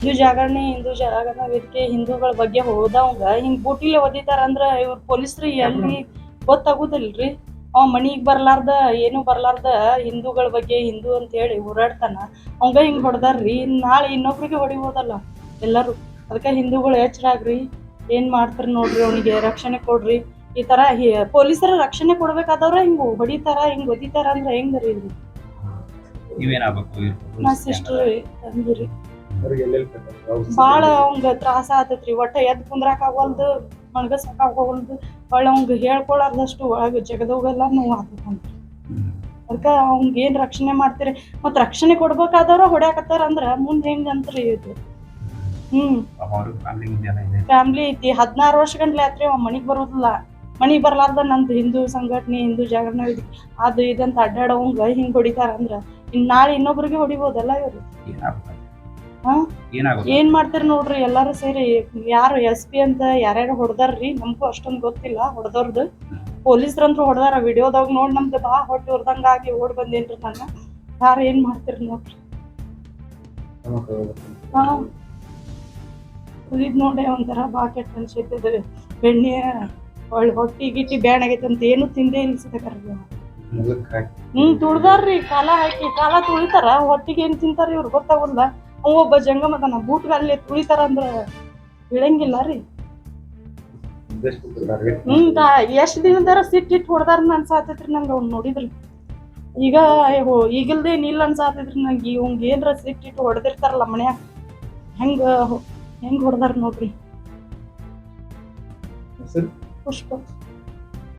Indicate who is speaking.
Speaker 1: ಹಿಂದೂ ಜಾಗರಣ ವೇದಿಕೆ ಹಿಂದೂಗಳ ಬಗ್ಗೆ ಹೋದವಂಗ ಹಿಂಗ್ ಬೂಟಿಲೆ ಒದಿತಾರಂದ್ರ ಇವ್ರ ಪೊಲೀಸ್ರು ಎಲ್ಲಿ ಗೊತ್ತಾಗುದಿಲ್ರಿ. ಅವ ಮನಿಗ್ ಬರ್ಲಾರ್ದ ಏನು ಬರ್ಲಾರ್ದ ಹಿಂದೂಗಳ ಬಗ್ಗೆ ಹಿಂದೂ ಅಂತ ಹೇಳಿ ಹೋರಾಡ್ತಾನ, ಅವಂಗ ಹಿಂಗ್ ಹೊಡ್ದಾರ್ರಿ. ನಾಳೆ ಇನ್ನೊಬ್ರಿಗೆ ಹೊಡಿಬೋದಲ್ಲ ಎಲ್ಲರೂ. ಅದಕ್ಕೆ ಹಿಂದೂಗಳು ಎಚ್ಚರ ಆಗ್ರಿ, ಏನ್ ಮಾಡ್ತಾರ ನೋಡ್ರಿ, ಅವನಿಗೆ ರಕ್ಷಣೆ ಕೊಡ್ರಿ. ಈ ತರ ಪೊಲೀಸರ ರಕ್ಷಣೆ ಕೊಡ್ಬೇಕಾದವ್ರ ಹಿಂಗ್ ಹೊಡಿತಾರ, ಹಿಂಗ್ ಒದಿತಾರ ಅಂದ್ರ ಹೆಂಗ್ರಿ ಇದು? ನಾ ಸಿಸ್ಟರ್ ತಂದಿರಿ ಬಾಳ ಅವಂಗ ತ್ರಾಸ ಆತೈತ್ರಿ. ಒಟ್ಟ ಎದ್ ಕುಂದ್ರಾಕ ಆಗವಲ್ದು, ಮಣಗಸಾಕ ಆಗವಲ್ದು. ಒಳ್ಳೆ ಅವಂಗ ಹೇಳ್ಕೊಳಾರ್ದಷ್ಟು ಒಳಗ ಜಗದೋಗೆಲ್ಲ ನೋವು ಆತೈತಂತ್ರಿ. ಅದಕ್ಕ ಅವಂಗ ಏನ್ ರಕ್ಷಣೆ ಮಾಡ್ತೀರಿ? ಮತ್ ರಕ್ಷಣೆ ಕೊಡ್ಬೇಕಾದವ್ರ ಹೊಡ್ಯಾಕತ್ತಾರ ಅಂದ್ರ ಮುಂದ್ ಹೆಂಗ್ ಅಂತ್ರಿ ಇದು? ಫ್ಯಾಮಿಲಿ ಐತಿ. 16 ವರ್ಷ ಗಂಟ್ಲೆ ಆತ್ರಿ ಅವ ಮನಿಗ್ ಬರೋದಿಲ್ಲ. ಮನಿಗ್ ಬರ್ಲಾರ್ದ ನಂದು ಹಿಂದೂ ಸಂಘಟನೆ, ಹಿಂದೂ ಜಾಗರಣ ವೇದಿಕೆ ಅದು ಇದಂತ ಅಡ್ಡಾಡವಂಗ ಹಿಂಗ್ ಹೊಡಿತಾರ ಅಂದ್ರ ನಾಳೆ ಇನ್ನೊಬ್ರಿಗೆ ಹೊಡಿಬೋದಲ್ಲ ಇವ್ರು? ಏನ್ ಮಾಡ್ತಾರ ನೋಡ್ರಿ ಎಲ್ಲಾರು ಸೇರಿ. ಯಾರು SP ಅಂತ ಯಾರ್ಯಾರು ಹೊಡ್ದಾರ್ರಿ, ನಮಗೂ ಅಷ್ಟೊಂದ್ ಗೊತ್ತಿಲ್ಲ ಹೊಡೆದವ್ರದ್ದು. ಪೊಲೀಸ್ರಂತ್ರು ಹೊಡೆದಾರ, ವಿಡಿಯೋದಾಗ ನೋಡ್ ನಮ್ದು ಬಾ ಹೊಟ್ಟಿ ಉರ್ದಂಗ ಆಗಿ ಓಡ್ ಬಂದೇನ್ರಿ ನಾನು. ಯಾರು ಏನ್ ಮಾಡ್ತೀರಿ ನೋಡ್ರಿ. ಇದ್ ನೋಡಿ ಒಂಥರ ಬಾ ಕೆಟ್ಟ ಅನ್ಸೈತದ. ಬೆಣ್ಣೆ ಒಳ್ಳೆ ಹೊಟ್ಟಿ ಗಿಟ್ಟಿ ಬ್ಯಾನ್ ಆಗೈತೆ ಅಂತ ಏನು ತಿಂದೇ ಇನ್ಸದಕ್ಕಾರ. ತುಳ್ದಾರ್ರಿ, ಕಾಲ ಹಾಕಿ ಕಾಲ ತುಳಿತಾರ. ಹೊಟ್ಟಿಗೆ ಏನ್ ತಿಂತಾರ ಇವ್ರು ಗೊತ್ತಾಗಲ್ಲ. ಅವ ಒಬ್ಬ ಜಂಗಮದನ ಬೂಟ್ಗ ಅಲ್ಲಿ ತುಳಿತಾರ ಅಂದ್ರ ಇಳಂಗಿಲ್ಲ ರೀ. ಎಷ್ಟ್ ದಿನದಾರ ಸಿಟ್ಟಿಟ್ಟು ಹೊಡ್ದಾರ ಅನ್ಸಾತೈತ್ರಿ ನಂಗ ಅವ್ನ ನೋಡಿದ್ರಿ. ಈಗ ಈಗಲ್ದೇನ್ ಇಲ್ಲ ಅನ್ಸಾತೈತ್ರಿ ನಂಗೆ. ಇವಂಗ ಏನ್ರ ಸಿಟ್ಟಿಟ್ಟು ಹೊಡೆದಿರ್ತಾರಲ್ಲ ಮನ್ಯಾಗ, ಹೆಂಗ್ ಹೊಡ್ದಾರ ನೋಡ್ರಿ. ಪುಷ್ಪ